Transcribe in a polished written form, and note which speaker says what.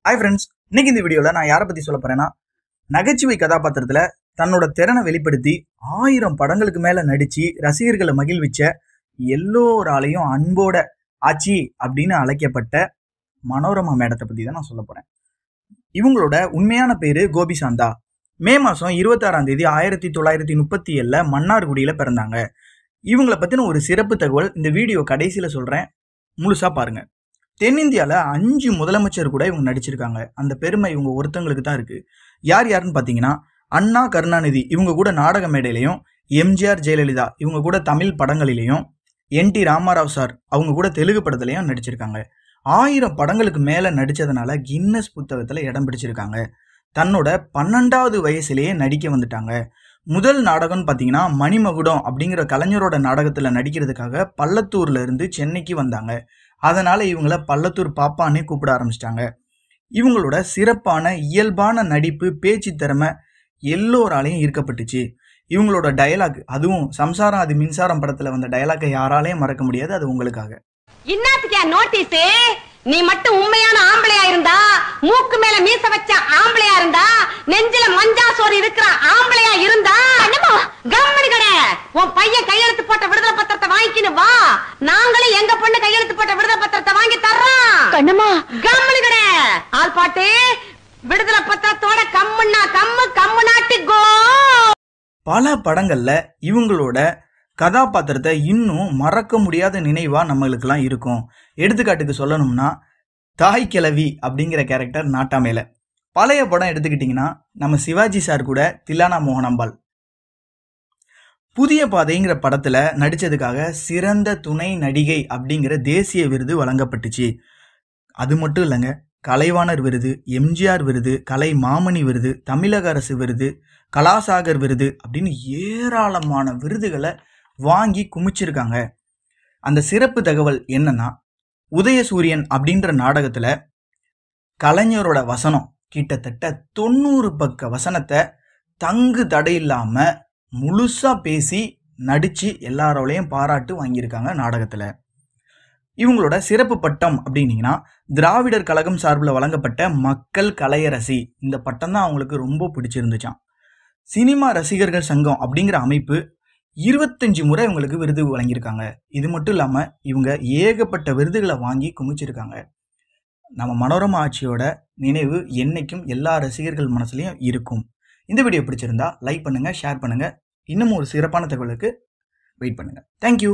Speaker 1: Hi friends, இன்னைக்கு இந்த வீடியோவில் நான் யாரை பற்றி சொல்ல போகிறேன்னா, நகைச்சுவை கதாபாத்திரத்தில் தன்னோட திறனை வெளிப்படுத்தி 1000 படங்களுக்கு மேலே நடித்து ரசிகர்களை மகிழ்விச்ச எல்லோராலையும் அன்போட ஆச்சி அப்படின்னு அழைக்கப்பட்ட மனோரமா மேடத்தை பற்றி தான் நான் சொல்ல போகிறேன். இவங்களோட உண்மையான பேர் கோபி சாந்தா. மே மாதம் 26ஆம் தேதி 1937 மன்னார்குடியில் பிறந்தாங்க. இவங்களை பற்றின ஒரு சிறப்பு தகவல் இந்த வீடியோ கடைசியில் சொல்கிறேன், முழுசாக பாருங்கள். தென்னிந்தியாவில் 5 முதலமைச்சர் கூட இவங்க நடிச்சிருக்காங்க. அந்த பெருமை இவங்க ஒருத்தங்களுக்கு தான் இருக்குது. யார் யாருன்னு பார்த்தீங்கன்னா, அண்ணா கருணாநிதி இவங்க கூட நாடக மேடையிலையும், எம்ஜிஆர் ஜெயலலிதா இவங்க கூட தமிழ் படங்களிலையும், என்டி ராமாராவ் சார் அவங்க கூட தெலுங்கு படத்துலையும் நடிச்சிருக்காங்க. 1000 படங்களுக்கு மேலே நடித்ததுனால கின்னஸ் புத்தகத்தில் இடம் பிடிச்சிருக்காங்க. தன்னோட 12வது வயசுலேயே நடிக்க வந்துட்டாங்க. முதல் நாடகம்னு பார்த்தீங்கன்னா மணிமகுடம் அப்படிங்கிற கலைஞரோட நாடகத்தில் நடிக்கிறதுக்காக பள்ளத்தூர்ல இருந்து சென்னைக்கு வந்தாங்க. அதனால இவங்கள பள்ளத்தூர் பாப்பானே கூப்பிட ஆரம்பிச்சிட்டாங்க. இவங்களோட சிறப்பான இயல்பான நடிப்பு, பேச்சு திறமை எல்லோராலையும் ஈர்க்கப்பட்டுச்சு. இவங்களோட டயலாக், அதுவும் சம்சாரம் அது மின்சாரம் படத்துல வந்த டயலாக்கை யாராலையும் மறக்க முடியாது. அது உங்களுக்காக.
Speaker 2: இன்னத்துக்கு நோட்டீஸ், நீ மட்டும் உண்மையான ஆம்பளையா இருந்தா, மூக்கு மேல மீச வச்ச ஆம்பளையா இருந்தா, நெஞ்சில மஞ்சா சோறு இருக்கிற ஆம்பளையா இருந்தா, கம்மனு கடை உன் பையன் கையெழுத்து போட்ட விடுதலை பத்திரத்தை வாங்கிக்கின்னு வா. நாங்களும் எங்க பொண்ணு கையெழுத்து போட்ட விடுதலை பத்திரத்தை வாங்கி தர்றோம். கண்ணம்மா கம்மனு கடை ஆள் பாட்டு விடுதலை பத்திரத்தோட கம்முன்னா கம்மு, கம்மு நாட்டு கோ.
Speaker 1: பல படங்கள்ல இவங்களோட கதாபாத்திரத்தை இன்னும் மறக்க முடியாத நினைவா நம்மளுக்கெல்லாம் இருக்கும். எடுத்துக்காட்டுக்கு சொல்லணும்னா, தாய் கிழவி அப்படிங்கிற கேரக்டர் நாட்டாமேல. பழைய படம் எடுத்துக்கிட்டிங்கன்னா நம்ம சிவாஜி சார் கூட தில்லானா மோகனாம்பாள். புதிய பாதைங்கிற படத்துல நடிச்சதுக்காக சிறந்த துணை நடிகை அப்படிங்கிற தேசிய விருது வழங்கப்பட்டுச்சு. அது மட்டும் இல்லைங்க, கலைவாணர் விருது, எம்ஜிஆர் விருது, கலை மாமணி விருது, தமிழக அரசு விருது, கலாசாகர் விருது அப்படின்னு ஏராளமான விருதுகளை வாங்கி குமிச்சிருக்காங்க. அந்த சிறப்பு தகவல் என்னன்னா, உதயசூரியன் அப்படின்ற நாடகத்துல கலைஞரோட வசனம் கிட்டத்தட்ட 90 பக்க வசனத்தை தங்கு தடையில்லாம முழுசா பேசி நடிச்சு எல்லாரோடையும் பாராட்டு வாங்கியிருக்காங்க நாடகத்துல. இவங்களோட சிறப்பு பட்டம் அப்படின்னீங்கன்னா, திராவிடர் கழகம் சார்பில் வழங்கப்பட்ட மக்கள் கலையரசி. இந்த பட்டம் தான் அவங்களுக்கு ரொம்ப பிடிச்சிருந்துச்சான். சினிமா ரசிகர்கள் சங்கம் அப்படிங்கிற அமைப்பு 25 முறை இவங்களுக்கு விருது வழங்கியிருக்காங்க. இது மட்டும் இல்லாமல் இவங்க ஏகப்பட்ட விருதுகளை வாங்கி குமிச்சிருக்காங்க. நம்ம மனோரமா ஆட்சியோட நினைவு என்னைக்கும் எல்லா ரசிகர்கள் மனசுலையும் இருக்கும். இந்த வீடியோ பிடிச்சிருந்தா லைக் பண்ணுங்க, ஷேர் பண்ணுங்க. இன்னும் ஒரு சிறப்பான தகவலுக்கு வெயிட் பண்ணுங்க. தேங்க்யூ.